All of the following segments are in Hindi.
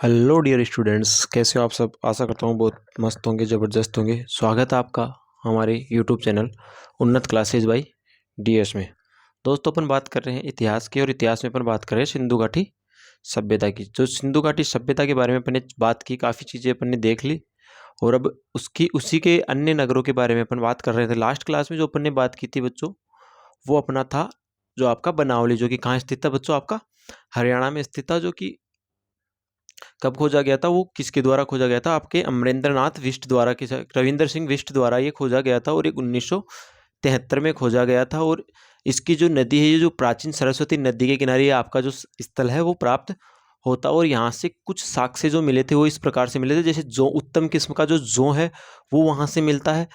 हेलो डियर स्टूडेंट्स, कैसे हो आप सब। आशा करता हूँ बहुत मस्त होंगे, ज़बरदस्त होंगे। स्वागत है आपका हमारे यूट्यूब चैनल उन्नत क्लासेज बाई डीएस में। दोस्तों, अपन बात कर रहे हैं इतिहास की, और इतिहास में अपन बात कर रहे हैं सिंधु घाटी सभ्यता की। जो सिंधु घाटी सभ्यता के बारे में अपन ने बात की, काफ़ी चीज़ें अपन ने देख ली, और अब उसकी उसी के अन्य नगरों के बारे में अपन बात कर रहे थे। लास्ट क्लास में जो अपन ने बात की थी बच्चों, वो अपना था जो आपका बनावली, जो कि कहाँ स्थित था बच्चों, आपका हरियाणा में स्थित था। जो कि कब खोजा गया था, वो किसके द्वारा खोजा गया था, आपके अमरेंद्र नाथ विष्ट द्वारा, किस रविंद्र सिंह विष्ट द्वारा ये खोजा गया था, और एक 1973 में खोजा गया था। और इसकी जो नदी है, ये जो प्राचीन सरस्वती नदी के किनारे आपका जो स्थल है वो प्राप्त होता। और यहाँ से कुछ साक्ष्य जो मिले थे वो इस प्रकार से मिले थे, जैसे जो उत्तम किस्म का जो जौ है वो वहाँ से मिलता है,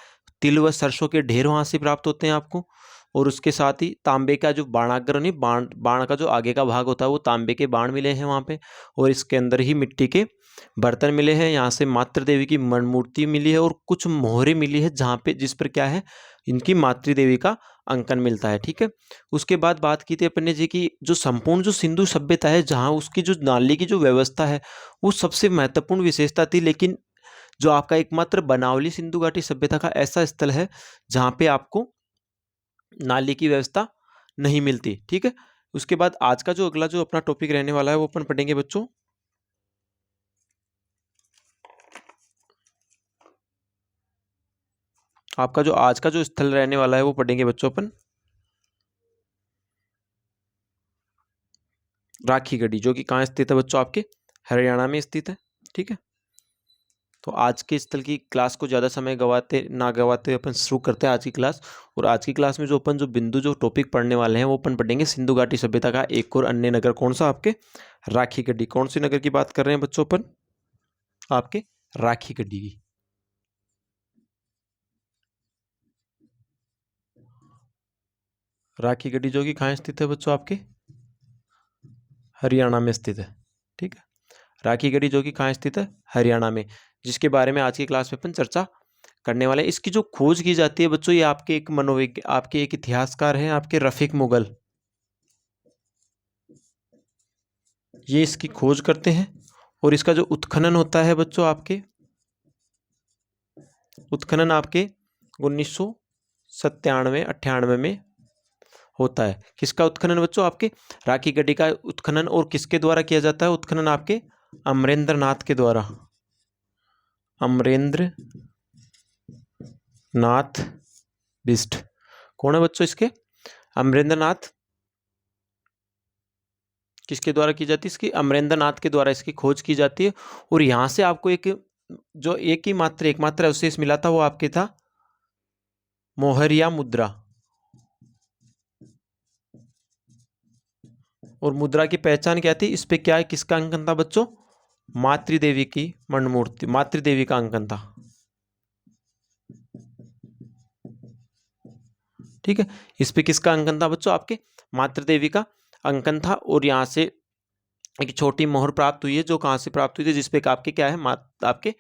तिल व सरसों के ढेर वहाँ से प्राप्त होते हैं आपको। और उसके साथ ही तांबे का जो बाणाग्र, नहीं बाण का जो आगे का भाग होता है वो तांबे के बाण मिले हैं वहाँ पे। और इसके अंदर ही मिट्टी के बर्तन मिले हैं। यहाँ से मातृ देवी की मूर्ति मिली है, और कुछ मोहरें मिली है जहाँ पे, जिस पर क्या है, इनकी मातृ देवी का अंकन मिलता है। ठीक है। उसके बाद बात की थी अपन ने जी की जो संपूर्ण जो सिंधु सभ्यता है, जहाँ उसकी जो नाली की जो व्यवस्था है वो सबसे महत्वपूर्ण विशेषता थी। लेकिन जो आपका एकमात्र बनावली सिंधु घाटी सभ्यता का ऐसा स्थल है जहाँ पे आपको नाली की व्यवस्था नहीं मिलती। ठीक है। उसके बाद आज का जो अगला जो अपना टॉपिक रहने वाला है वो अपन पढ़ेंगे बच्चों, आपका जो आज का जो स्थल रहने वाला है वो पढ़ेंगे बच्चों अपन राखी गढ़ी, जो कि कहाँ स्थित है बच्चों, आपके हरियाणा में स्थित है। ठीक है। तो आज के स्थल की क्लास को ज़्यादा समय गवाते ना गवाते अपन शुरू करते हैं आज की क्लास। और आज की क्लास में जो अपन जो बिंदु जो टॉपिक पढ़ने वाले हैं वो अपन पढ़ेंगे सिंधु घाटी सभ्यता का एक और अन्य नगर, कौन सा, आपके राखी गढ़ी। कौन सी नगर की बात कर रहे हैं बच्चों अपन, आपके राखी गढ़ी की। राखी गढ़ी जो कि कहाँ स्थित है बच्चों, आपके हरियाणा में स्थित है। ठीक है। राखी गढ़ी जो कि कहाँ स्थित है, हरियाणा में, जिसके बारे में आज की क्लास में अपन चर्चा करने वाले हैं। इसकी जो खोज की जाती है बच्चों, ये आपके एक आपके एक इतिहासकार हैं, आपके रफीक मुगल, ये इसकी खोज करते हैं। और इसका जो उत्खनन होता है बच्चों, आपके उत्खनन आपके 1997-98 में होता है। किसका उत्खनन बच्चों, आपके राखी गढ़ी का उत्खनन। और किसके द्वारा किया जाता है उत्खनन, आपके अमरेंद्र नाथ के द्वारा। अमरेंद्र नाथ बिष्ट कौन है बच्चों, इसके अमरेंद्र नाथ, किसके द्वारा की जाती है, इसकी अमरेंद्र नाथ के द्वारा इसकी खोज की जाती है। और यहाँ से आपको एक जो एकमात्र अवशेष मिला था वो आपके था मोहरिया मुद्रा। और मुद्रा की पहचान क्या थी, इस पे क्या है, किसका अंकन था बच्चों, मातृदेवी की मूर्ति, मातृदेवी का अंकन था। ठीक है। इस पे किसका अंकन था बच्चों, आपके मातृदेवी का अंकन था। और यहाँ से एक छोटी मोहर प्राप्त हुई है, जो कहाँ से प्राप्त हुई थी, जिसपे आपके क्या है, आपके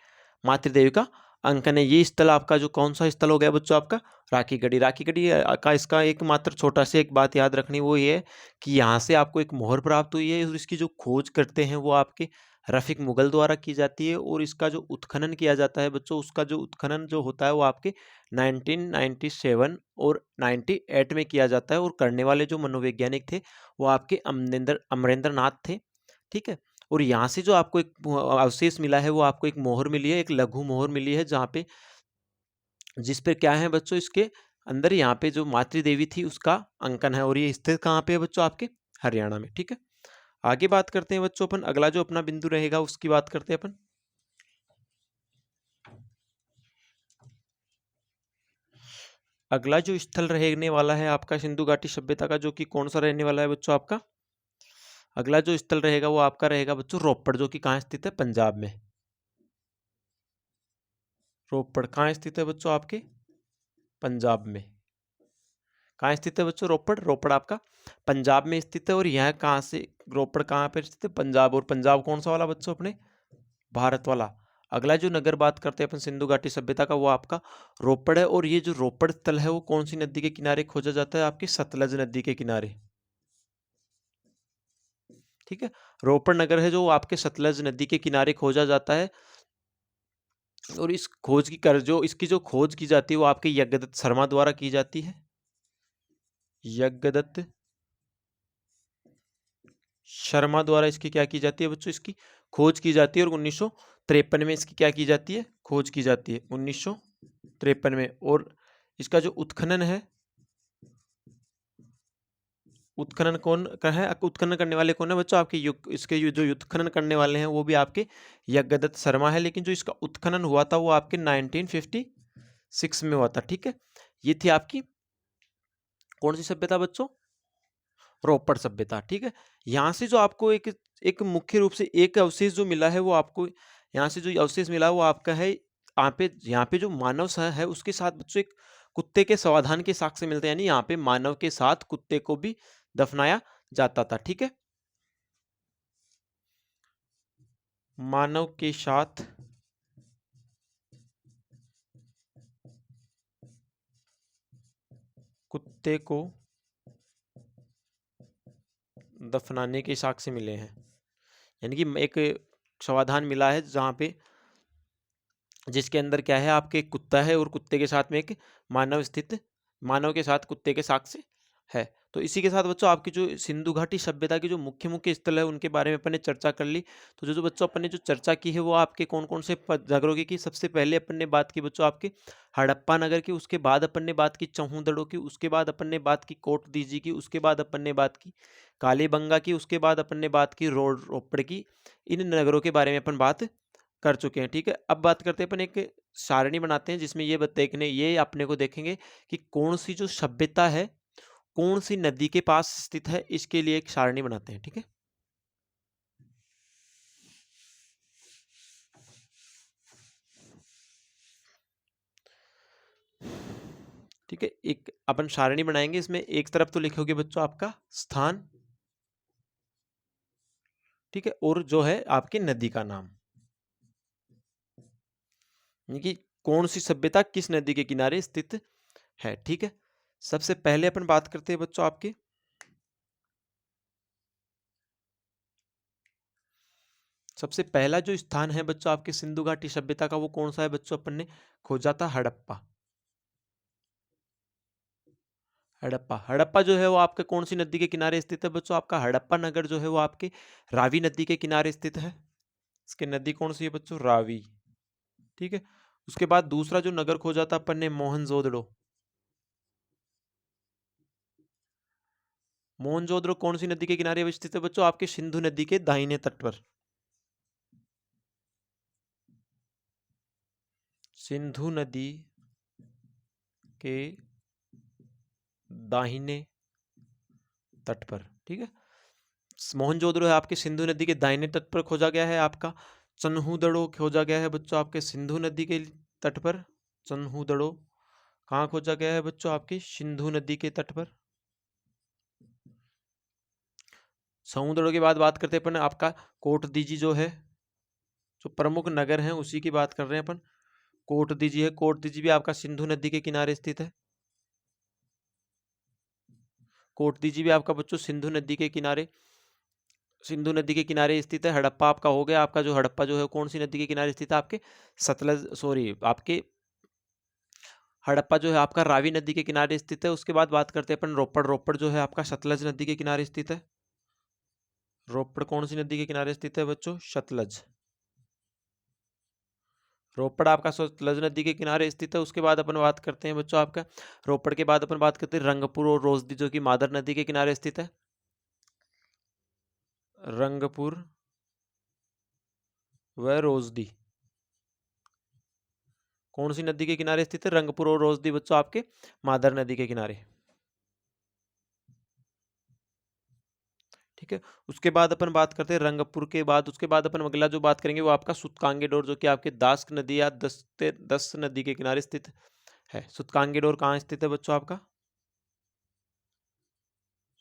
मातृदेवी का अंकन है। ये स्थल आपका जो कौन सा स्थल हो गया बच्चों, आपका राखी गढ़ी। राखी गढ़ी का इसका एकमात्र छोटा सा एक बात याद रखनी, वो ये है कि यहाँ से आपको एक मोहर प्राप्त हुई है, और इसकी जो खोज करते हैं वो आपके रफीक मुगल द्वारा की जाती है। और इसका जो उत्खनन किया जाता है बच्चों, उसका जो उत्खनन जो होता है वो आपके 1997 और 98 में किया जाता है। और करने वाले जो मनोवैज्ञानिक थे वो आपके अमरेंद्र नाथ थे। ठीक है। और यहाँ से जो आपको एक अवशेष मिला है, वो आपको एक मोहर मिली है, एक लघु मोहर मिली है, जहाँ पे जिस पे क्या है बच्चों, इसके अंदर यहाँ पे जो मातृ देवी थी उसका अंकन है। और ये स्थित कहाँ पे है बच्चों, आपके हरियाणा में। ठीक है। आगे बात करते हैं बच्चों अपन, अगला जो अपना बिंदु रहेगा उसकी बात करते हैं अपन। अगला जो स्थल रहने वाला है आपका सिंधु घाटी सभ्यता का, जो कि कौन सा रहने वाला है बच्चों, आपका अगला जो स्थल रहेगा वो आपका रहेगा बच्चों रोपड़, जो कि कहाँ स्थित है, पंजाब में। रोपड़ कहाँ स्थित है बच्चों, आपके पंजाब में। कहाँ स्थित है बच्चों, रोपड़, रोपड़ आपका पंजाब में स्थित है। और यह कहाँ से, रोपड़ कहाँ पर स्थित है, पंजाब। और पंजाब कौन सा वाला बच्चों, अपने भारत वाला। अगला जो नगर बात करते हैं अपन सिंधु घाटी सभ्यता का, वो आपका रोपड़ है। और ये जो रोपड़ स्थल है वो कौन सी नदी के किनारे खोजा जाता है, आपकी सतलज नदी के किनारे। ठीक है। रोपड़ नगर है जो आपके सतलज नदी के किनारे खोजा जाता है, और इस खोज की कर जो इसकी जो खोज की जाती है वो आपके यज्ञदत्त शर्मा द्वारा की जाती है। यज्ञदत्त शर्मा द्वारा इसकी क्या की जाती है बच्चों, इसकी खोज की जाती है, और 1953 में इसकी क्या की जाती है, खोज की जाती है 1953 में। और इसका जो उत्खनन है, उत्खनन कौन का है, उत्खनन करने वाले कौन है बच्चों, आपके इसके जो उत्खनन करने वाले हैं वो भी आपके यज्ञदत्त शर्मा है, लेकिन जो इसका उत्खनन हुआ था वो आपके 1956 में हुआ था। ठीक है, ये थी आपकी कौन सी सभ्यता बच्चों, रोपड़ सभ्यता। ठीक है, यहाँ से जो आपको एक एक मुख्य रूप से एक अवशेष जो मिला है वो आपको यहाँ से जो अवशेष मिला वो आपका है यहाँ पे जो मानव सह है उसके साथ बच्चों एक कुत्ते के समाधान के साक्ष्य मिलते हैं, यानी यहाँ पे मानव के साथ कुत्ते को भी दफनाया जाता था। ठीक है, मानव के साथ कुत्ते को दफनाने के साक्ष्य मिले हैं, यानी कि एक समाधान मिला है जहाँ पे जिसके अंदर क्या है, आपके एक कुत्ता है और कुत्ते के साथ में एक मानव के साथ कुत्ते के साक्ष्य है। तो इसी के साथ बच्चों आपकी जो सिंधु घाटी सभ्यता की जो मुख्य मुख्य स्थल है उनके बारे में अपन ने चर्चा कर ली। तो जो जो बच्चों अपन ने जो चर्चा की है वो आपके कौन कौन से नगरों की सबसे पहले अपन ने बात की बच्चों आपके हड़प्पा नगर की, उसके बाद अपन ने बात की चौहूदड़ों की, उसके बाद अपन ने बात की कोट दीजी की, उसके बाद अपन ने बात की कालीबंगा की, उसके बाद अपन ने बात की रोपड़ की। इन नगरों के बारे में अपन बात कर चुके हैं। ठीक है, अब बात करते हैं अपन एक सारणी बनाते हैं जिसमें ये अपने को देखेंगे कि कौन सी जो सभ्यता है कौन सी नदी के पास स्थित है, इसके लिए एक सारणी बनाते हैं। ठीक है, ठीक है, एक अपन सारणी बनाएंगे, इसमें एक तरफ तो लिखोगे बच्चों आपका स्थान, ठीक है, और जो है आपकी नदी का नाम, यानी कि कौन सी सभ्यता किस नदी के किनारे स्थित है। ठीक है, सबसे पहले अपन बात करते हैं बच्चों आपके सबसे पहला जो स्थान है बच्चों आपके सिंधु घाटी सभ्यता का वो कौन सा है बच्चों, अपन ने खोजा था हड़प्पा। हड़प्पा हड़प्पा जो है वो आपके कौन सी नदी के किनारे स्थित है बच्चों, आपका हड़प्पा नगर जो है वो आपके रावी नदी के किनारे स्थित है। इसकी नदी कौन सी है बच्चों, रावी। ठीक है, उसके बाद दूसरा जो नगर खोजा था अपन ने मोहनजोदड़ो। मोहनजोदड़ो कौन सी नदी के किनारे स्थित है बच्चों, आपके सिंधु नदी के दाहिने तट पर। सिंधु नदी के दाहिने तट पर। ठीक है, मोहनजोदड़ो है आपके सिंधु नदी के दाहिने तट पर खोजा गया है। आपका चन्हूदड़ो खोजा गया है बच्चों आपके सिंधु नदी के तट पर। चन्हूदड़ो कहाँ खोजा गया है बच्चों, आपके सिंधु नदी के तट पर। समुद्रों के बाद बात करते हैं अपन आपका कोट दीजी जो है, जो प्रमुख नगर हैं उसी की बात कर रहे हैं अपन। कोट दीजी है, कोट दीजी भी आपका सिंधु नदी के किनारे स्थित है। कोट दीजी भी आपका बच्चों सिंधु नदी के किनारे स्थित है। हड़प्पा आपका हो गया, आपका जो हड़प्पा जो है कौन सी नदी के किनारे स्थित है, आपके आपके हड़प्पा जो है आपका रावी नदी के किनारे स्थित है। उसके बाद बात करते हैं अपन रोपड़। रोपड़ जो है आपका सतलज नदी के किनारे स्थित है। रोपड़ कौन सी नदी के किनारे स्थित है बच्चों, सतलज। रोपड़ आपका सतलज नदी के किनारे स्थित है। उसके बाद अपन बात करते हैं बच्चों आपका रोपड़ के बाद अपन बात करते हैं रंगपुर और रोसदी जो कि मादर नदी के किनारे स्थित है। रंगपुर व रोसदी कौन सी नदी के किनारे स्थित है, रंगपुर और रोसदी बच्चों आपके मादर नदी के किनारे। ठीक है, उसके बाद अपन बात करते हैं रंगपुर के बाद उसके बाद अपन अगला जो बात करेंगे वो आपका सुतकांगेडोर जो कि आपके दास्क नदी या दस नदी के किनारे स्थित है। सुतकांगेडोर कहाँ स्थित है बच्चों, आपका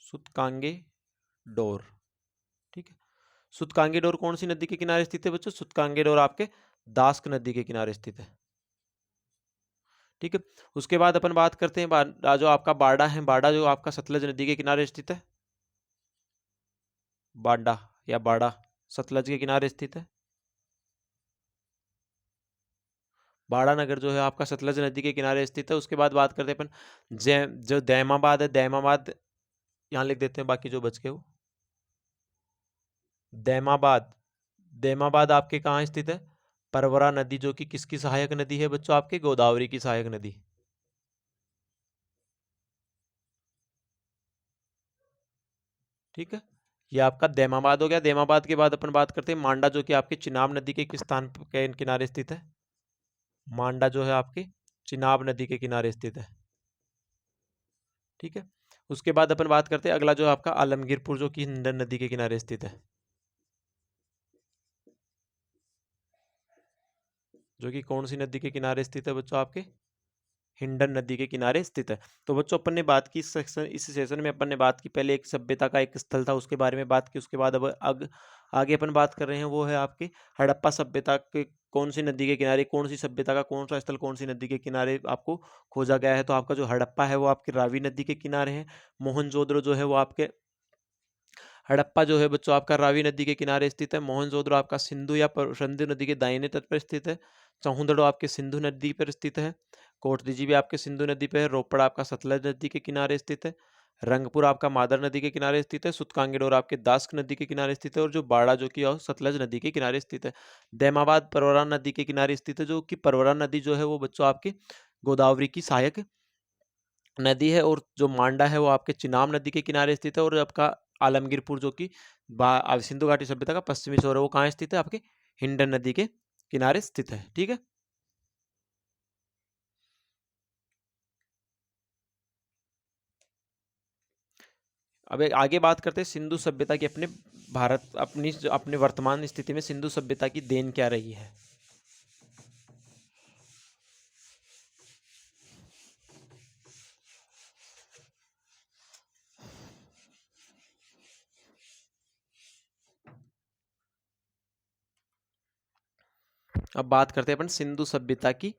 सुतकांगेडोर। ठीक है, सुतकांगेडोर कौन सी नदी के किनारे स्थित है बच्चों, सुतकांगेडोर आपके दास्क नदी के किनारे स्थित है। ठीक है, उसके बाद अपन बात करते हैं जो आपका बाड़ा है, बाड़ा जो आपका सतलज नदी के किनारे स्थित है। बांडा या बाड़ा सतलज के किनारे स्थित है? बाड़ा नगर जो है आपका सतलज नदी के किनारे स्थित है। उसके बाद बात करते हैं अपन जो दैमाबाद है, दैमाबाद यहाँ लिख देते हैं, बाकी जो बच गए वो। दैमाबाद, दैमाबाद आपके कहाँ स्थित है? परवरा नदी, जो कि किसकी सहायक नदी है बच्चों? आपके गोदावरी की सहायक नदी। ठीक है, ये आपका दैमाबाद हो गया। दैमाबाद के बाद अपन बात करते हैं मांडा, जो कि आपके चिनाब नदी के किस स्थान के किनारे स्थित है? मांडा जो है आपके चिनाब नदी के किनारे स्थित है। ठीक है, उसके बाद अपन बात करते हैं अगला जो आपका आलमगीरपुर, जो कि हिंडन नदी के किनारे स्थित है, जो कि कौन सी नदी के किनारे स्थित है बच्चों? आपके हिंडन नदी के किनारे स्थित है। तो बच्चों अपन ने बात की इस सेशन में अपन ने बात की, पहले एक सभ्यता का एक स्थल था उसके बारे में बात की। उसके बाद अब आगे अपन बात कर रहे हैं वो है आपके हड़प्पा सभ्यता के कौन सी नदी के किनारे, कौन सी सभ्यता का कौन सा स्थल कौन सी नदी के किनारे आपको खोजा गया है। तो आपका जो हड़प्पा है वो आपकी रावी नदी के किनारे है। मोहनजोदड़ो जो है वो आपके हड़प्पा जो है बच्चों आपका रावी नदी के किनारे स्थित है। मोहनजोदड़ो आपका सिंधु या सिंधु नदी के दाहिने तट पर स्थित है। चौहुदड़ो आपके सिंधु नदी पर स्थित है। कोटदीजी भी आपके सिंधु नदी पर है। रोपड़ आपका सतलज नदी के किनारे स्थित है। रंगपुर आपका मादर नदी के किनारे स्थित है। सुतकांगेडोर आपके दास्क नदी के किनारे स्थित है। और जो बाड़ा जो कि सतलज नदी के किनारे स्थित है। दैमाबाद परवरा नदी के किनारे स्थित है, जो कि परवरा नदी जो है वो बच्चों आपके गोदावरी की सहायक नदी है। और जो मांडा है वो आपके चिनाब नदी के किनारे स्थित है। और आपका आलमगीरपुर जो कि सिंधु घाटी सभ्यता का पश्चिमी छोर है, वो कहाँ स्थित है? आपके हिंडन नदी के किनारे स्थित है। ठीक है, अब आगे बात करते हैं सिंधु सभ्यता की। अपने भारत अपने वर्तमान स्थिति में सिंधु सभ्यता की देन क्या रही है? अब बात करते हैं अपन सिंधु सभ्यता की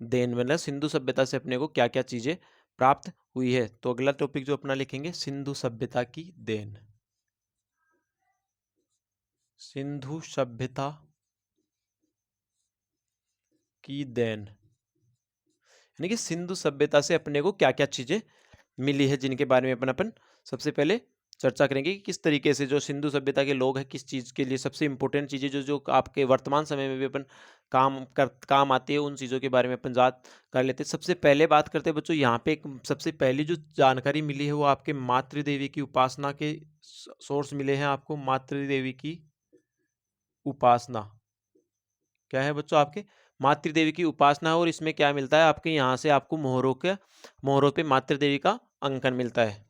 देन, मतलब सिंधु सभ्यता से अपने को क्या क्या चीजें प्राप्त हुई है। तो अगला टॉपिक जो अपना लिखेंगे सिंधु सभ्यता की देन। सिंधु सभ्यता की देन यानी कि सिंधु सभ्यता से अपने को क्या क्या चीजें मिली है, जिनके बारे में अपन सबसे पहले चर्चा करेंगे कि किस तरीके से जो सिंधु सभ्यता के लोग हैं किस चीज के लिए सबसे इंपॉर्टेंट चीजें जो जो आपके वर्तमान समय में भी अपन काम आती है, उन चीजों के बारे में अपन बात कर लेते हैं। सबसे पहले बात करते हैं बच्चों, यहाँ पे एक सबसे पहली जो जानकारी मिली है वो आपके मातृ देवी की उपासना के सोर्स मिले हैं आपको। मातृ देवी की उपासना क्या है बच्चों? आपके मातृ देवी की उपासना है। और इसमें क्या मिलता है आपके, यहाँ से आपको मोहरों पे मातृ देवी का अंकन मिलता है।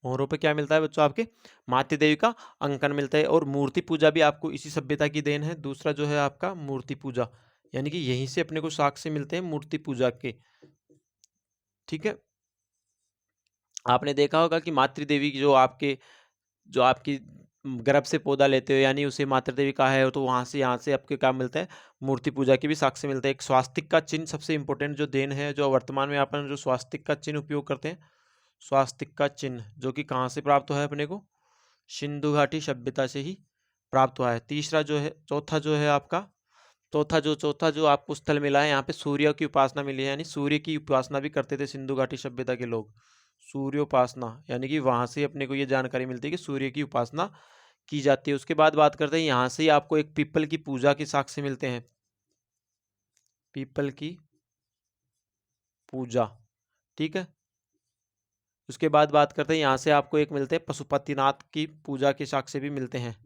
मोहरों पे क्या मिलता है बच्चों? आपके मातृ देवी का अंकन मिलता है। और मूर्ति पूजा भी आपको इसी सभ्यता की देन है। दूसरा जो है आपका मूर्ति पूजा, यानी कि यहीं से अपने को साक्ष्य मिलते हैं मूर्ति पूजा के। ठीक है, आपने देखा होगा कि मातृ देवी की जो आपकी गर्भ से पौधा लेते हो, यानी उसे मातृ देवी कहा है, तो वहां से यहाँ से आपके क्या मिलता है? मूर्ति पूजा के भी साक्ष्य मिलते हैं। एक स्वास्तिक का चिन्ह सबसे इंपॉर्टेंट जो देन है, जो वर्तमान में अपन जो स्वास्तिक का चिन्ह उपयोग करते हैं, स्वास्तिक का चिन्ह जो कि कहाँ से प्राप्त हुआ है अपने को? सिंधु घाटी सभ्यता से ही प्राप्त हुआ है। तीसरा जो है चौथा जो आपको स्थल मिला है, यहाँ पे सूर्य की उपासना मिली है, यानी सूर्य की उपासना भी करते थे सिंधु घाटी सभ्यता के लोग। सूर्योपासना, यानी कि वहां से अपने को ये जानकारी मिलती है कि सूर्य की उपासना की जाती है। उसके बाद बात करते हैं, यहाँ से ही आपको एक पीपल की पूजा के साक्ष्य मिलते हैं। पीपल की पूजा, ठीक है। उसके बाद बात करते हैं, यहाँ से आपको एक मिलते हैं पशुपतिनाथ की पूजा के साक्ष्य भी मिलते हैं।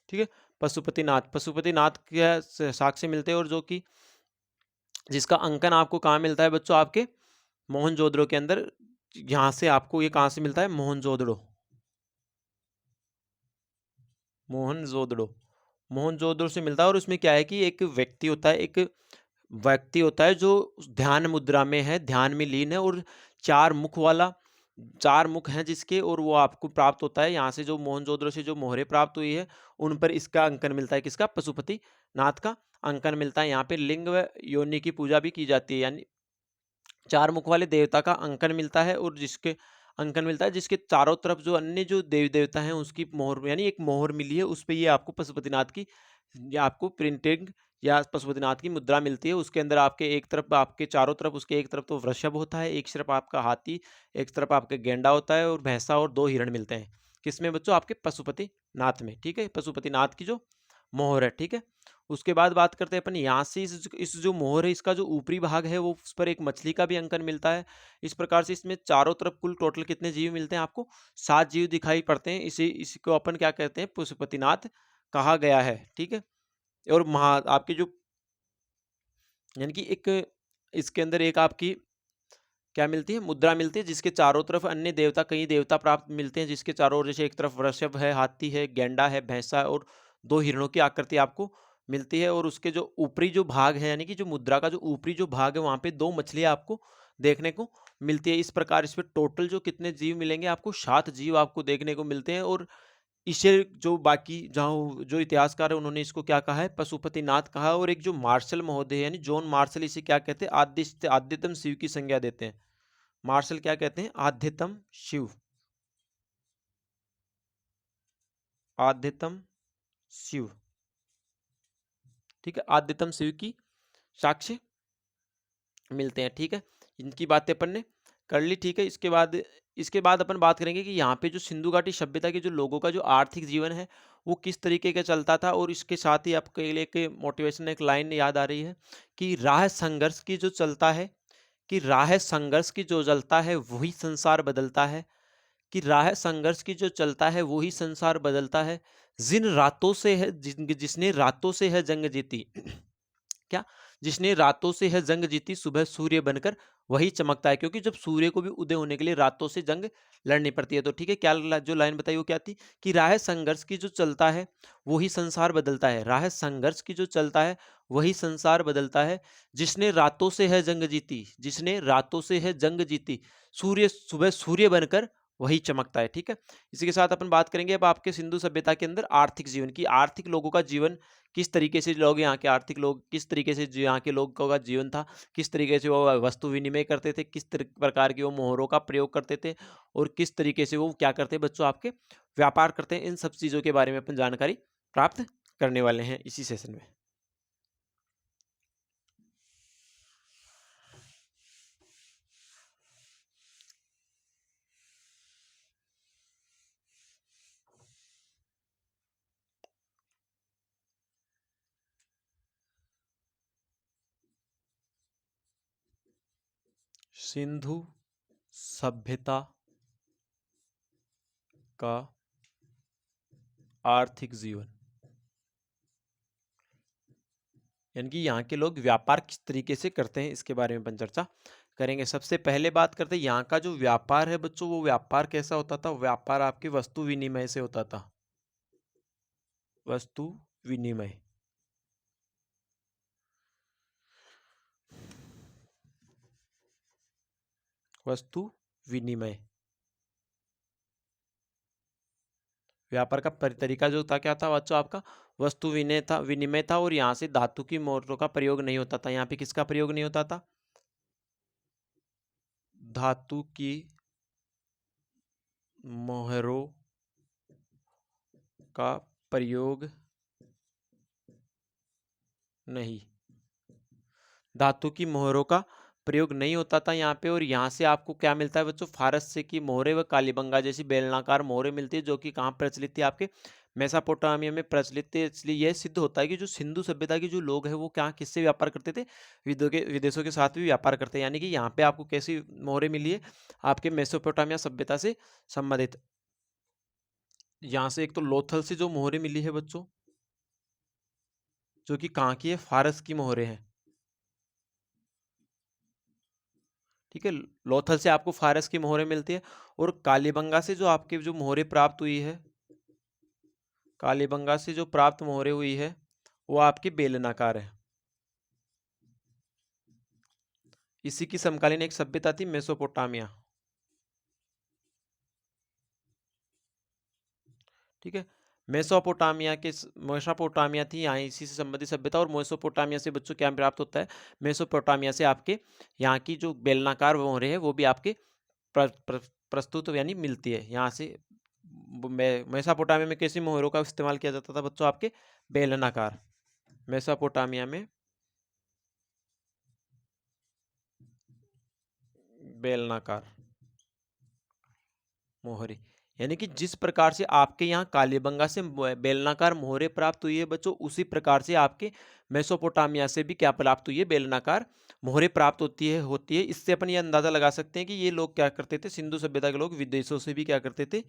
ठीक है, पशुपतिनाथ के साक्ष्य मिलते हैं। और जो कि जिसका अंकन आपको कहाँ मिलता है बच्चों? आपके मोहनजोदड़ो के अंदर। यहाँ से आपको ये कहाँ से मिलता है? मोहनजोदड़ो मोहनजोदड़ो मोहनजोदड़ो से मिलता है। और उसमें क्या है कि एक व्यक्ति होता है जो ध्यान मुद्रा में है, ध्यान में लीन है, और चार मुख वाला 4 मुख हैं जिसके, और वो आपको प्राप्त होता है यहाँ से, जो मोहनजोदड़ो से जो मोहरें प्राप्त हुई है उन पर इसका अंकन मिलता है। किसका? पशुपतिनाथ का अंकन मिलता है। यहाँ पे लिंग व योनि की पूजा भी की जाती है, यानी 4 मुख वाले देवता का अंकन मिलता है, और जिसके अंकन मिलता है जिसके चारों तरफ जो अन्य जो देवी देवता हैं उसकी मोहर, यानी एक मोहर मिली है, उस पे ये आपको पशुपतिनाथ की, या आपको प्रिंटिंग या पशुपतिनाथ की मुद्रा मिलती है। उसके अंदर आपके एक तरफ, आपके चारों तरफ, उसके एक तरफ तो वृषभ होता है, एक तरफ आपका हाथी, एक तरफ आपका गेंडा होता है, और भैंसा और 2 हिरण मिलते हैं। किसमें बच्चों? आपके पशुपतिनाथ में। ठीक है, पशुपतिनाथ की जो मोहर है। ठीक है, उसके बाद बात करते हैं अपन यहाँ से, इस जो मोहर है इसका जो ऊपरी भाग है वो, उस पर एक मछली का भी अंकन मिलता है। इस प्रकार से इसमें चारों तरफ कुल टोटल कितने जीव मिलते हैं आपको? 7 जीव दिखाई पड़ते हैं। इसी को अपन क्या कहते हैं? पशुपतिनाथ कहा गया है। ठीक है, और महा आपकी जो, यानी कि एक, इसके अंदर एक आपकी क्या मिलती है? मुद्रा मिलती है, जिसके चारों तरफ अन्य देवता, कई देवता प्राप्त मिलते हैं, जिसके चारों ओर, जैसे एक तरफ वृषभ है, हाथी है, गेंडा है, भैंसा है, और 2 हिरणों की आकृति आपको मिलती है। और उसके जो ऊपरी जो भाग है, यानी कि जो मुद्रा का जो ऊपरी जो भाग है, वहां पे 2 मछलियां आपको देखने को मिलती है। इस प्रकार इसमें टोटल जो कितने जीव मिलेंगे आपको? 7 जीव आपको देखने को मिलते हैं। और इसे जो बाकी जहाँ जो इतिहासकार है उन्होंने इसको क्या कहा है? पशुपतिनाथ कहा है। और एक जो मार्शल महोदय है, यानी जॉन मार्शल, इसे क्या कहते हैं? आद्यतम शिव की संज्ञा देते हैं। मार्शल क्या कहते हैं? आद्यतम शिव। आद्यतम शिव। ठीक है, आद्यतम शिव की साक्ष्य मिलते हैं। ठीक है, इनकी बातें अपन ने कर ली। ठीक है, इसके बाद अपन बात करेंगे कि यहाँ पे जो सिंधु घाटी सभ्यता के जो लोगों का जो आर्थिक जीवन है वो किस तरीके का चलता था। और इसके साथ ही आपके लिए एक मोटिवेशन, एक लाइन याद आ रही है कि राह संघर्ष की जो चलता है, कि राह संघर्ष की जो चलता है वही संसार बदलता है, कि राह संघर्ष की जो चलता है वही संसार बदलता है। जिसने रातों से है जंग जीती, क्या? जिसने रातों से है जंग जीती, सुबह सूर्य बनकर वही चमकता है। क्योंकि जब सूर्य को भी उदय होने के लिए रातों से जंग लड़नी पड़ती है। तो ठीक है, क्या जो लाइन बताई वो क्या थी? कि राह संघर्ष की जो चलता है वही संसार बदलता है। राह संघर्ष की जो चलता है वही संसार बदलता है। जिसने रातों से है जंग जीती, जिसने रातों से है जंग जीती, सुबह सूर्य बनकर वही चमकता है। ठीक है, इसी के साथ अपन बात करेंगे अब आपके सिंधु सभ्यता के अंदर आर्थिक जीवन की। आर्थिक लोगों का जीवन किस तरीके से, लोग यहाँ के आर्थिक लोग किस तरीके से, जो यहाँ के लोगों का जीवन था, किस तरीके से वो वस्तु विनिमय करते थे, प्रकार की वो मोहरों का प्रयोग करते थे, और किस तरीके से वो क्या करते हैं बच्चों? आपके व्यापार करते हैं। इन सब चीज़ों के बारे में अपन जानकारी प्राप्त करने वाले हैं इसी सेशन में। सिंधु सभ्यता का आर्थिक जीवन, यानी कि यहाँ के लोग व्यापार किस तरीके से करते हैं, इसके बारे में अपन चर्चा करेंगे। सबसे पहले बात करते हैं यहाँ का जो व्यापार है बच्चों, वो व्यापार कैसा होता था? व्यापार आपके वस्तु विनिमय से होता था। वस्तु विनिमय। वस्तु विनिमय, व्यापार का तरीका जो था क्या था बच्चों? आपका वस्तु विनिमय था। और यहाँ से धातु की मोहरों का प्रयोग नहीं होता था। यहाँ पे किसका प्रयोग नहीं होता था? धातु की मोहरों का प्रयोग नहीं, धातु की मोहरों का प्रयोग नहीं होता था यहाँ पे। और यहाँ से आपको क्या मिलता है बच्चों? फारस से की मोहरें व कालीबंगा जैसी बेलनाकार मोहरें मिलती है, जो कि कहाँ प्रचलित थी? आपके मेसोपोटामिया में प्रचलित थे। इसलिए यह सिद्ध होता है कि जो सिंधु सभ्यता के जो लोग हैं वो क्या, किससे व्यापार करते थे? विदेशों के साथ भी व्यापार करते हैं। यानी कि यहाँ पे आपको कैसी मोहरें मिली है? आपके मेसोपोटामिया सभ्यता से संबंधित। यहाँ से एक तो लोथल से जो मोहरें मिली है बच्चों, जो कि कहाँ की है? फारस की मोहरें हैं। ठीक है, लोथल से आपको फारस की मोहरें मिलती है। और कालीबंगा से जो आपके जो मोहरें प्राप्त हुई है, कालीबंगा से जो प्राप्त मोहरें हुई है वो आपकी बेलनाकार है। इसी की समकालीन एक सभ्यता थी मेसोपोटामिया। ठीक है। मेसोपोटामिया थी, यहाँ इसी से संबंधित सभ्यता, और मेसोपोटामिया से बच्चों क्या प्राप्त होता है, मेसोपोटामिया से आपके यहाँ की जो बेलनाकार मोहरे है वो भी आपके प्रस्तुत यानी मिलती है यहाँ से। मेसोपोटामिया में कैसी मोहरों का इस्तेमाल किया जाता था बच्चों, आपके बेलनाकार। मेसोपोटामिया में बेलनाकार मोहरे, यानी कि जिस प्रकार से आपके यहाँ कालीबंगा से बेलनाकार मोहरे प्राप्त हुई है बच्चों, उसी प्रकार से आपके मेसोपोटामिया से भी क्या प्राप्त हुई है, बेलनाकार मोहरे प्राप्त होती है। इससे अपन ये अंदाजा लगा सकते हैं कि ये लोग क्या करते थे, सिंधु सभ्यता के लोग विदेशों से भी क्या करते थे,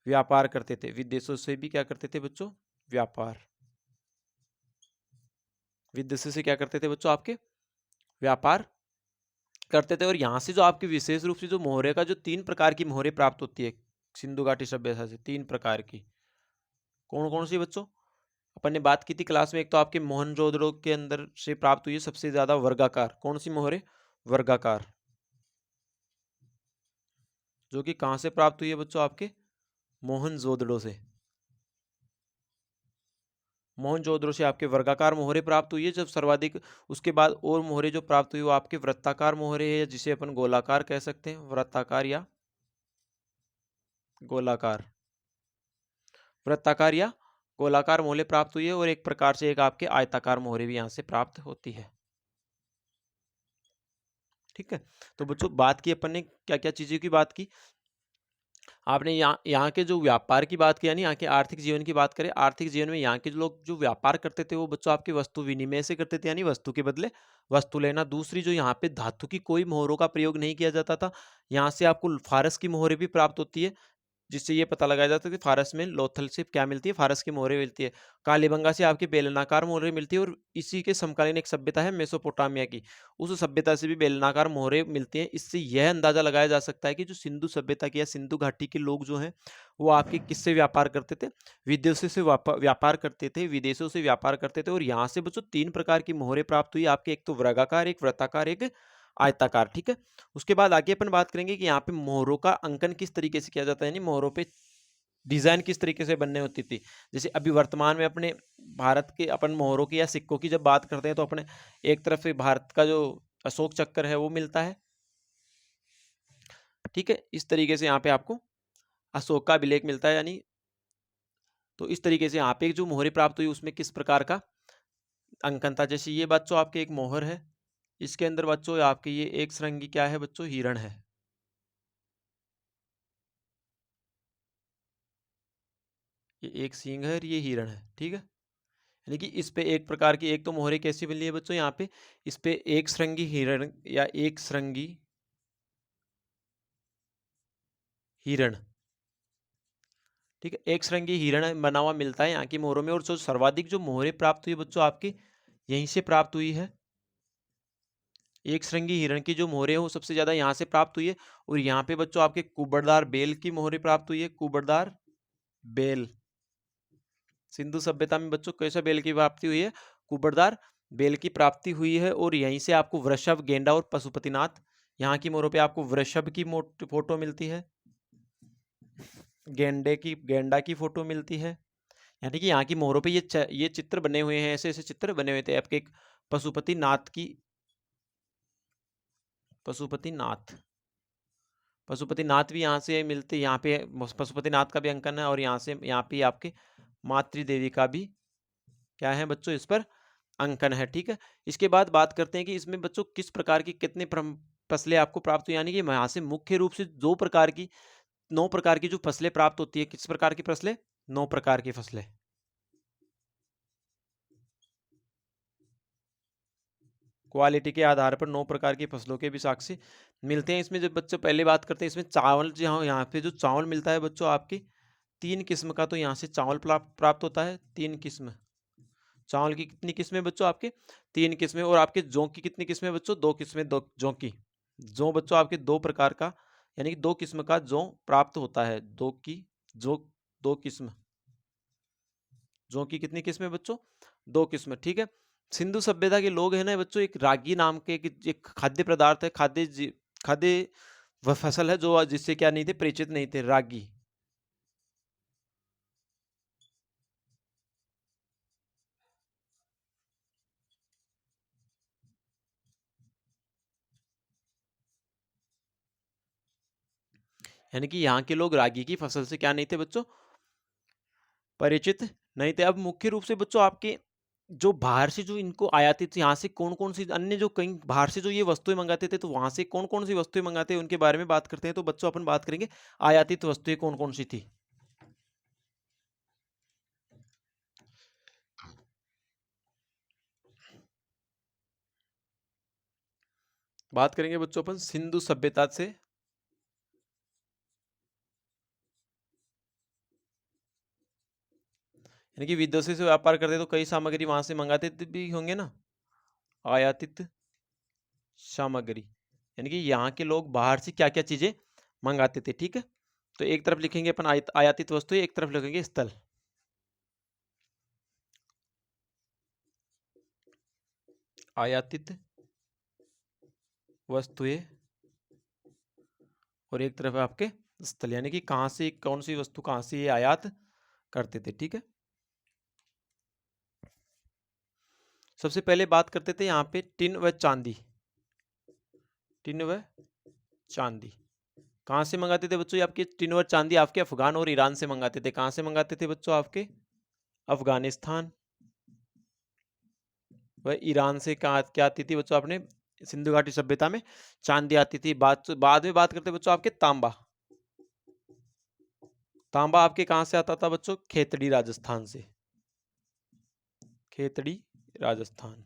व्यापार करते थे। विदेशों से भी क्या करते थे बच्चों, व्यापार। विदेशों से क्या करते थे बच्चों, आपके व्यापार करते थे। और यहाँ से जो आपकी विशेष रूप से जो मोहरे का जो 3 प्रकार की मोहरे प्राप्त होती है सिंधु घाटी सभ्यता से, 3 प्रकार की, कौन कौन सी बच्चों, अपन ने बात की थी क्लास में। एक तो आपके मोहनजोदड़ो के अंदर से प्राप्त हुई है सबसे ज्यादा वर्गाकार, कौन सी मोहरे, वर्गाकार, जो कि कहां से प्राप्त हुई है बच्चों, आपके मोहनजोदड़ो से। मोहनजोदड़ो से आपके वर्गाकार मोहरे प्राप्त हुई है जब सर्वाधिक। उसके बाद और मोहरे जो प्राप्त हुई वो आपके वृत्ताकार मोहरे है, जिसे अपन गोलाकार कह सकते हैं, वृत्ताकार या गोलाकार, वृत्ताकार या गोलाकार मोहरे प्राप्त हुई है। और एक प्रकार से एक आपके आयताकार मोहरे भी यहाँ से प्राप्त होती है। ठीक है, तो बच्चों बात की अपन ने क्या क्या चीजों की बात की, आपने यहाँ के जो व्यापार की बात की, यानी यहाँ के आर्थिक जीवन की बात करें। आर्थिक जीवन में यहाँ के लोग जो व्यापार करते थे वो बच्चों आपके वस्तु विनिमय से करते थे, यानी वस्तु के बदले वस्तु लेना। दूसरी, जो यहाँ पे धातु की कोई मोहरों का प्रयोग नहीं किया जाता था। यहाँ से आपको फारस की मोहरें भी प्राप्त होती है, जिससे ये पता लगाया जाता है कि फारस में लोथल से क्या मिलती है, फारस की मोहरें मिलती है। कालीबंगा से आपकी बेलनाकार मोहरें मिलती है। और इसी के समकालीन एक सभ्यता है मेसोपोटामिया की, उस सभ्यता से भी बेलनाकार मोहरें मिलती हैं। इससे यह अंदाजा लगाया जा सकता है कि जो सिंधु सभ्यता की या सिंधु घाटी के लोग जो हैं वो आपके किससे व्यापार करते थे, विदेशों से व्यापार करते थे, विदेशों से व्यापार करते थे। और यहाँ से बच्चों 3 प्रकार की मोहरें प्राप्त हुई आपके, एक तो वर्गाकार, एक वृत्ताकार, एक आयताकार। ठीक है, उसके बाद आगे अपन बात करेंगे कि यहाँ पे मोहरों का अंकन किस तरीके से किया जाता है, यानी मोहरों पे डिजाइन किस तरीके से बनने होती थी। जैसे अभी वर्तमान में अपने भारत के अपन मोहरों की या सिक्कों की जब बात करते हैं तो अपने एक तरफ से भारत का जो अशोक चक्र है वो मिलता है। ठीक है, इस तरीके से यहाँ पे आपको अशोक का अभिलेख मिलता है, यानी तो इस तरीके से यहाँ पे जो मोहरे प्राप्त हुई उसमें किस प्रकार का अंकन था। जैसे ये बच्चों आपके एक मोहर है, इसके अंदर बच्चों आपके ये एक श्रृंगी क्या है बच्चों, हिरण है। ये एक सींग है और ये हिरण है। ठीक है, यानी कि इस पे एक प्रकार की, एक तो मोहरे कैसी मिली है बच्चों, यहाँ पे इस पे एक श्रृंगी हिरण या एक श्रृंगी हिरण, ठीक है, एक श्रृंगी हिरण बना हुआ मिलता है यहाँ की मोहरों में। और जो सर्वाधिक जो मोहरे प्राप्त हुई बच्चों आपकी यहीं से प्राप्त हुई है। एक श्रृंगी हिरण की जो मोहरे हो सबसे ज्यादा यहाँ से प्राप्त हुई है। और यहाँ पे बच्चों आपके कुबड़दार बेल की मोहरे प्राप्त हुई है, कुबड़दार बेल। सिंधु सभ्यता में बच्चों कैसे बेल की प्राप्ति हुई है, कुबड़दार बेल की प्राप्ति हुई है। और यहीं से आपको वृषभ, गेंडा और पशुपतिनाथ, यहाँ की मोहरों पे आपको वृषभ की फोटो मिलती है, गेंडा की फोटो मिलती है। यानी कि यहाँ की मोहरों पे ये चित्र बने हुए हैं, ऐसे ऐसे चित्र बने हुए थे आपके। एक पशुपतिनाथ की, पशुपतिनाथ, पशुपतिनाथ भी यहाँ से मिलते, यहाँ पे पशुपतिनाथ का भी अंकन है। और यहाँ से यहाँ पे आपके मातृ देवी का भी क्या है बच्चों, इस पर अंकन है। ठीक है, इसके बाद बात करते हैं कि इसमें बच्चों किस प्रकार की कितने फसलें आपको प्राप्त हुई। यानी कि यहाँ से मुख्य रूप से 9 प्रकार की जो फसलें प्राप्त होती है। किस प्रकार की फसलें, 9 प्रकार की फसलें, क्वालिटी के आधार पर 9 प्रकार की फसलों के भी साक्ष्य मिलते हैं। इसमें जब बच्चों पहले बात करते हैं, इसमें चावल, जहाँ यहाँ पे जो चावल मिलता है बच्चों आपकी 3 किस्म का, तो यहाँ से चावल प्राप्त होता है 3 किस्म। चावल की कितनी किस्में बच्चों आपके, 3 किस्में। और आपके जौ की कितनी किस्में बच्चों, 2 किस्में, दो जौ की। जौ बच्चों आपके 2 प्रकार का, यानी कि 2 किस्म का जौ प्राप्त होता है। जौ 2 किस्म, जौ की कितनी किस्में बच्चों, 2 किस्में। ठीक है, सिंधु सभ्यता के लोग हैं ना बच्चों, एक रागी नाम के एक खाद्य पदार्थ है, खाद्य वह फसल है जो जिससे क्या नहीं थे, परिचित नहीं थे, रागी। यानी कि यहाँ के लोग रागी की फसल से क्या नहीं थे बच्चों, परिचित नहीं थे। अब मुख्य रूप से बच्चों आपके जो बाहर से जो इनको आयातित, यहाँ से कौन कौन सी अन्य जो कहीं बाहर से जो ये वस्तुएं मंगाते थे, तो वहां से कौन कौन सी वस्तुएं मंगाते हैं उनके बारे में बात करते हैं। तो बच्चों अपन बात करेंगे आयातित वस्तुएं कौन कौन सी थी। बात करेंगे बच्चों अपन सिंधु सभ्यता से, यानी कि विदेशों से व्यापार करते तो कई सामग्री वहां से मंगाते भी होंगे ना, आयातित सामग्री, यानी कि यहाँ के लोग बाहर से क्या क्या चीजें मंगाते थे। ठीक है, तो एक तरफ लिखेंगे अपन आयातित वस्तुएं, एक तरफ लिखेंगे स्थल, आयातित वस्तुएं, और एक तरफ है आपके स्थल, यानी कि कहां से कौन सी वस्तु कहां से ये आयात करते थे। ठीक है, सबसे पहले बात करते थे यहाँ पे टिन व चांदी, टिन व चांदी कहाँ से मंगाते थे बच्चों, ये आपके टिन व चांदी आपके अफगान और ईरान से मंगाते थे। कहाँ से मंगाते थे बच्चों, आपके अफगानिस्तान व ईरान से। कहाँ क्या आती थी बच्चों, आपने सिंधु घाटी सभ्यता में चांदी आती थी। बाद में बात करते बच्चों आपके तांबा, तांबा आपके कहाँ से आता था बच्चों, खेतड़ी राजस्थान से, खेतड़ी राजस्थान।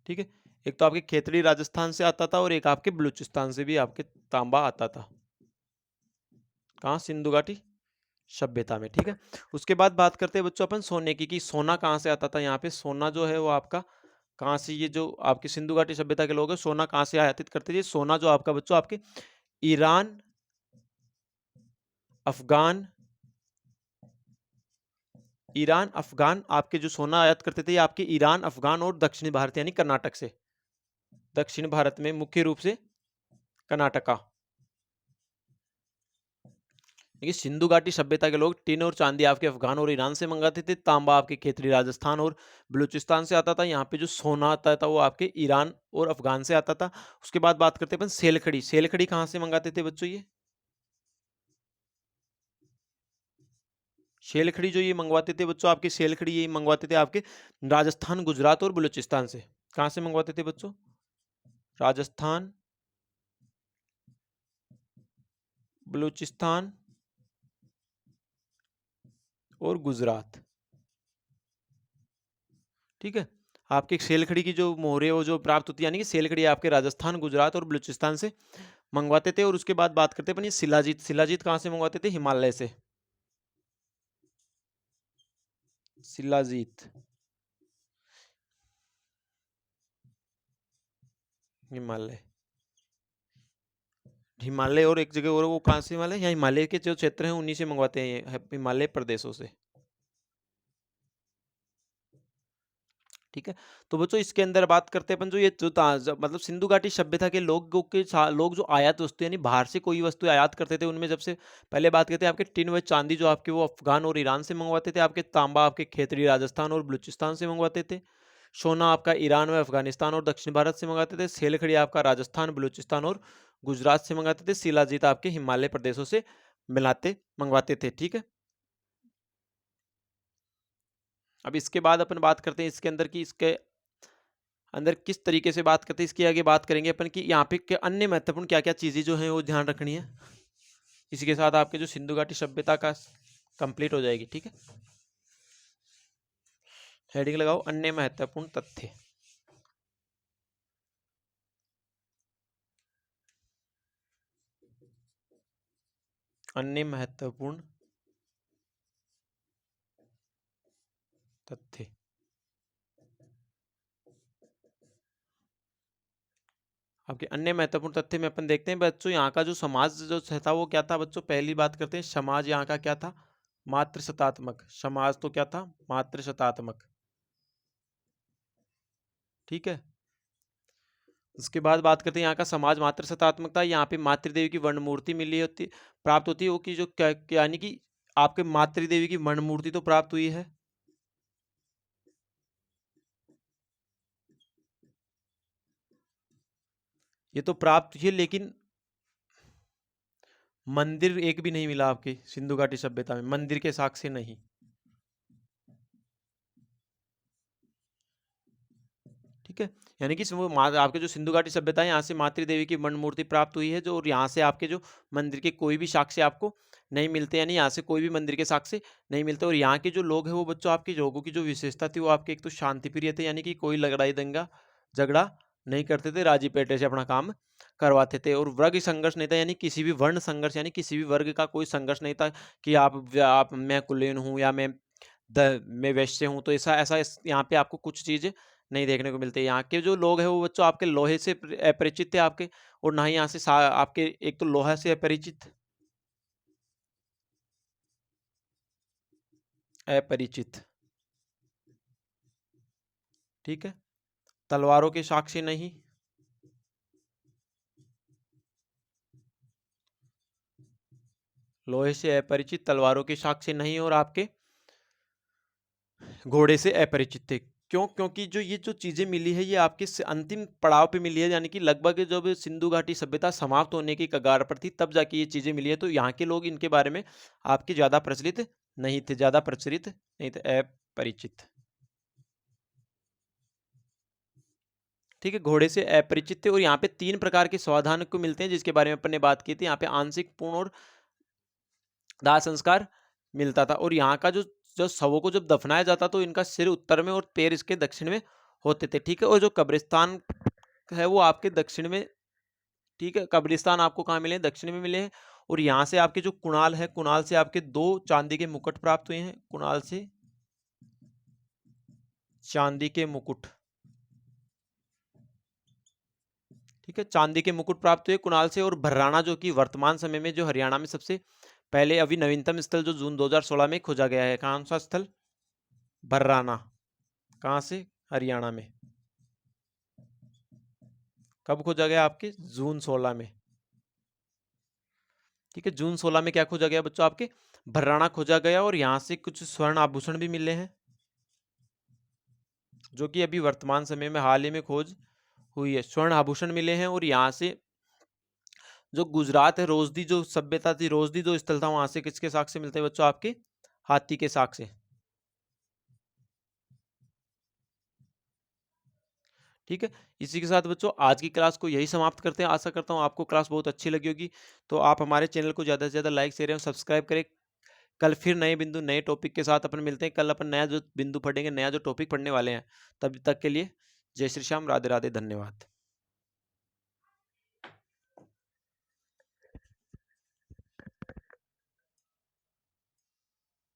ठीक है, एक तो आपके खेतड़ी राजस्थान से आता था और एक आपके बलूचिस्तान से भी आपके तांबा आता था। कहाँ, सिंधु घाटी सभ्यता में। ठीक है, उसके बाद बात करते हैं बच्चों अपन सोने की, कि सोना कहाँ से आता था। यहाँ पे सोना जो है वो आपका कहाँ से, ये जो आपकी सिंधु घाटी सभ्यता के लोग हैं सोना कहाँ से आयातित करते थे। सोना जो आपका बच्चों आपके ईरान, अफगान, ईरान अफगान आपके जो सोना आयात करते थे, ये आपके ईरान, अफगान और दक्षिणी भारत यानी कर्नाटक से, दक्षिण भारत में मुख्य रूप से कर्नाटका। देखिए सिंधु घाटी सभ्यता के लोग टिन और चांदी आपके अफगान और ईरान से मंगाते थे। तांबा आपके खेतरी राजस्थान और बलूचिस्तान से आता था। यहाँ पे जो सोना आता था वो आपके ईरान और अफगान से आता था। उसके बाद बात करते हैं अपन सेलखड़ी, सेलखड़ी कहाँ से मंगाते थे बच्चों, ये सेलखड़ी जो ये मंगवाते थे बच्चों, आपके सेलखड़ी ये मंगवाते थे आपके राजस्थान, गुजरात और बलूचिस्तान से। कहाँ से मंगवाते थे बच्चों, राजस्थान, बलूचिस्तान और गुजरात। ठीक है, आपके सेलखड़ी की जो मोहरे वो जो प्राप्त होती है, यानी कि सेलखड़ी आपके राजस्थान, गुजरात और बलूचिस्तान से मंगवाते थे। और उसके बाद बात करते हैं अपन ये शिलाजीत, शिलाजीत कहाँ से मंगवाते थे, हिमालय से, शिलाजीत हिमालय, हिमालय और एक जगह और वो कहाँ से हिमालय, या हिमालय के जो क्षेत्र हैं उन्हीं से मंगवाते हैं, ये हिमालय प्रदेशों से। ठीक है, तो बच्चों इसके अंदर बात करते हैं अपन जो ये जो मतलब सिंधु घाटी सभ्यता के लोगों के लोग जो आयात वस्तु यानी बाहर से कोई वस्तु आयात करते थे, उनमें जब से पहले बात करते हैं आपके टिन व चांदी जो आपके वो अफगान और ईरान से मंगवाते थे। आपके तांबा आपके खेतरी राजस्थान और बलूचिस्तान से मंगवाते थे। सोना आपका ईरान व अफगानिस्तान और दक्षिण भारत से मंगाते थे। सेलखड़ी आपका राजस्थान, बलूचिस्तान और गुजरात से मंगाते थे। शिलाजीत आपके हिमालय प्रदेशों से मिलाते मंगवाते थे। ठीक है, अब इसके बाद अपन बात करते हैं इसके अंदर की, इसके अंदर किस तरीके से बात करते हैं, इसकी आगे बात करेंगे अपन कि यहाँ पे के अन्य महत्वपूर्ण क्या क्या चीजें जो हैं वो ध्यान रखनी है। इसी के साथ आपके जो सिंधु घाटी सभ्यता का कंप्लीट हो जाएगी। ठीक है, हेडिंग लगाओ अन्य महत्वपूर्ण तथ्य। अन्य महत्वपूर्ण तथ्य, आपके अन्य महत्वपूर्ण तथ्य में अपन देखते हैं बच्चों यहाँ का जो समाज जो था वो क्या था बच्चों। पहली बात करते हैं समाज यहाँ का क्या था, मातृ शतात्मक। समाज तो क्या था, मातृ शतात्मक। ठीक है, उसके बाद बात करते हैं यहाँ का समाज मातृ शतात्मक था। यहाँ पे मातृदेवी की वर्ण मूर्ति मिली होती, प्राप्त होती है वो, की जो यानी कि आपके मातृदेवी की वर्ण मूर्ति तो प्राप्त हुई है। ये तो प्राप्त हुई है, लेकिन मंदिर एक भी नहीं मिला आपके सिंधु घाटी सभ्यता में, मंदिर के साक्ष्य नहीं। ठीक है, यानी कि आपके जो सिंधु घाटी सभ्यता है यहाँ से मातृ देवी की मण मूर्ति प्राप्त हुई है, जो और यहाँ से आपके जो मंदिर के कोई भी साक्ष्य आपको नहीं मिलते, यानी यहाँ से कोई भी मंदिर के साक्ष्य नहीं मिलते। और यहाँ के जो लोग हैं वो बच्चों, आपके लोगों की जो विशेषता थी वो आपके एक तो शांति प्रिय थे, यानी कि कोई लड़ाई दंगा झगड़ा नहीं करते थे, राजी पेटे से अपना काम करवाते थे। और वर्ग संघर्ष नहीं था, यानी किसी भी वर्ण संघर्ष, यानी किसी भी वर्ग का कोई संघर्ष नहीं था कि आप मैं कुलीन हूँ या मैं वैश्य हूँ, तो ऐसा ऐसा यहाँ पे आपको कुछ चीज नहीं देखने को मिलती है। यहाँ के जो लोग हैं वो बच्चों आपके लोहे से अपरिचित थे आपके, और ना ही यहाँ से आपके एक तो लोहा से अपरिचित अपरिचित ठीक है, तलवारों के साक्षी नहीं, लोहे से अपरिचित, तलवारों के साक्षी नहीं, और आपके घोड़े से अपरिचित थे। क्यों? क्योंकि जो ये जो चीजें मिली है ये आपके अंतिम पड़ाव पे मिली है, यानी कि लगभग जब सिंधु घाटी सभ्यता समाप्त होने की कगार पर थी तब जाके ये चीजें मिली है। तो यहाँ के लोग इनके बारे में आपके ज्यादा प्रचलित नहीं थे, ज्यादा प्रचलित नहीं थे, अपरिचित। ठीक है, घोड़े से अपरिचित थे। और यहाँ पे 3 प्रकार के सावधान को मिलते हैं जिसके बारे में अपन ने बात की थी। यहाँ पे आंशिक, पूर्ण और दाह संस्कार मिलता था। और यहाँ का जो जो शवों को जब दफनाया जाता तो इनका सिर उत्तर में और पैर इसके दक्षिण में होते थे। ठीक है, और जो कब्रिस्तान है वो आपके दक्षिण में। ठीक है, कब्रिस्तान आपको कहाँ मिले हैं? दक्षिण में मिले हैं। और यहाँ से आपके जो कुणाल है, कुणाल से आपके 2 चांदी के मुकुट प्राप्त हुए हैं, कुणाल से चांदी के मुकुट। ठीक है, चांदी के मुकुट प्राप्त हुए कुणाल से। और भर्राना जो कि वर्तमान समय में जो हरियाणा में सबसे पहले अभी नवीनतम स्थल जो जून 2016 में खोजा गया है, कौन सा स्थल? भर्राना। कहाँ से? हरियाणा में। कब खोजा गया? आपके जून 16 में। ठीक है, जून 16 में क्या खोजा गया बच्चों? आपके भर्राना खोजा गया। और यहाँ से कुछ स्वर्ण आभूषण भी मिले हैं जो कि अभी वर्तमान समय में हाल ही में खोज हुई है। स्वर्ण आभूषण मिले हैं। और यहाँ से जो गुजरात है, रोजदी जो सभ्यता थी, रोजदी जो स्थल था, वहां से किसके साक्ष्य मिलते हैं बच्चों? आपके हाथी के साक्ष्य। ठीक है, इसी के साथ बच्चों आज की क्लास को यही समाप्त करते हैं। आशा करता हूँ आपको क्लास बहुत अच्छी लगी होगी। तो आप हमारे चैनल को ज़्यादा से ज़्यादा लाइक शेयर और सब्सक्राइब करें। कल फिर नए बिंदु, नए टॉपिक के साथ अपन मिलते हैं। कल अपन नया जो बिंदु पढ़ेंगे, नया जो टॉपिक पढ़ने वाले हैं। तब तक के लिए जय श्री श्याम, राधे राधे, धन्यवाद।